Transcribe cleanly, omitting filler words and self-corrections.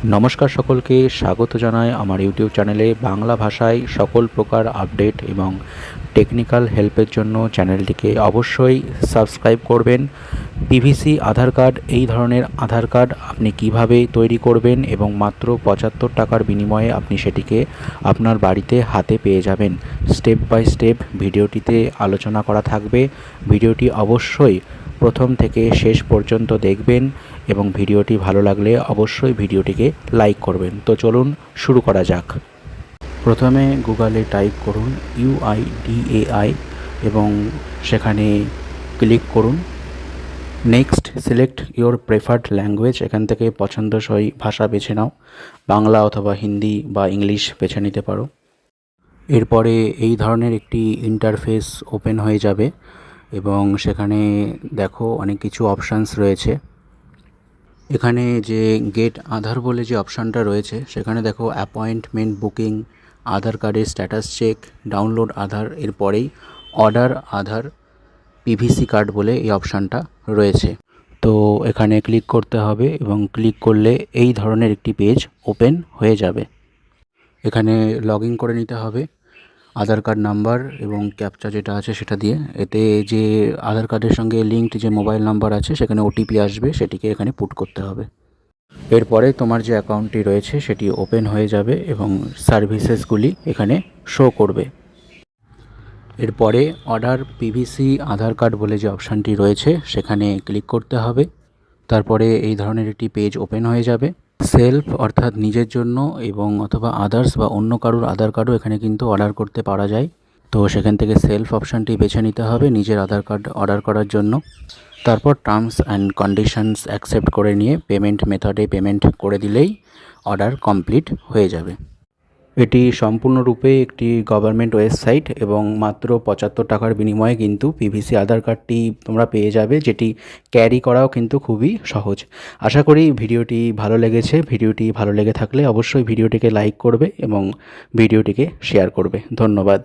নমস্কার, সকলকে স্বাগত জানাই আমার ইউটিউব চ্যানেলে। বাংলা ভাষায় সকল প্রকার আপডেট এবং টেকনিক্যাল হেল্পের জন্য চ্যানেলটিকে অবশ্যই সাবস্ক্রাইব করবেন। পিভিসি আধার কার্ড, এই ধরনের আধার কার্ড আপনি কিভাবে তৈরি করবেন এবং মাত্র 75 টাকার বিনিময়ে আপনি সেটিকে আপনার বাড়িতে হাতে পেয়ে যাবেন। স্টেপ বাই স্টেপ ভিডিওটিতে আলোচনা করা থাকবে। ভিডিওটি অবশ্যই প্রথম থেকে শেষ পর্যন্ত দেখবেন এবং ভিডিওটি ভালো লাগলে অবশ্যই ভিডিওটিকে লাইক করবেন। তো চলুন শুরু করা যাক। প্রথমে গুগলে টাইপ করুন UIDAI এবং সেখানে ক্লিক করুন। Next select your preferred language, এখান থেকে পছন্দসই ভাষা বেছে নাও। বাংলা অথবা হিন্দি বা ইংলিশ বেছে নিতে পারো। এরপরে এই ধরনের একটি ইন্টারফেস ওপেন হয়ে যাবে এবং সেখানে দেখো অনেক কিছু অপশানস রয়েছে। এখানে যে গেট আধার বলে যে অপশানটা রয়েছে সেখানে দেখো অ্যাপয়েন্টমেন্ট বুকিং, আধার কার্ডের স্ট্যাটাস চেক, ডাউনলোড আধার, এরপরেই অর্ডার আধার পিভিসি কার্ড বলে এই অপশানটা রয়েছে। তো এখানে ক্লিক করতে হবে এবং ক্লিক করলে এই ধরনের একটি পেজ ওপেন হয়ে যাবে। এখানে লগ ইন করে নিতে হবে আধার কার্ড নাম্বার এবং ক্যাপচা যেটা আছে সেটা দিয়ে। এতে যে আধার কার্ডের সঙ্গে লিঙ্কড যে মোবাইল নাম্বার আছে সেখানে ওটিপি আসবে, সেটিকে এখানে পুট করতে হবে। এরপরে তোমার যে অ্যাকাউন্টটি রয়েছে সেটি ওপেন হয়ে যাবে এবং সার্ভিসেসগুলি এখানে শো করবে। এরপরে অর্ডার পিভিসি আধার কার্ড বলে যে অপশানটি রয়েছে সেখানে ক্লিক করতে হবে। তারপরে এই ধরনের একটি পেজ ওপেন হয়ে যাবে। সেলফ অর্থাৎ নিজের জন্য এবং অথবা আদার্স বা অন্য কারোর আধার কার্ডও এখানে কিন্তু অর্ডার করতে পারা যায়। তো সেখান থেকে সেলফ অপশানটি বেছে নিতে হবে নিজের আধার কার্ড অর্ডার করার জন্য। তারপর টার্মস অ্যান্ড কন্ডিশনস অ্যাকসেপ্ট করে নিয়ে পেমেন্ট মেথডে পেমেন্ট করে দিলেই অর্ডার কমপ্লিট হয়ে যাবে। এটি সম্পূর্ণরূপে একটি গভর্নমেন্ট ওয়েবসাইট এবং মাত্র 75 টাকার বিনিময়ে কিন্তু পিভিসি আধার কার্ডটি তোমরা পেয়ে যাবে, যেটি ক্যারি করাও কিন্তু খুবই সহজ। আশা করি ভিডিওটি ভালো লেগেছে। ভিডিওটি ভালো লেগে থাকলে অবশ্যই ভিডিওটিকে লাইক করবে এবং ভিডিওটিকে শেয়ার করবে। ধন্যবাদ।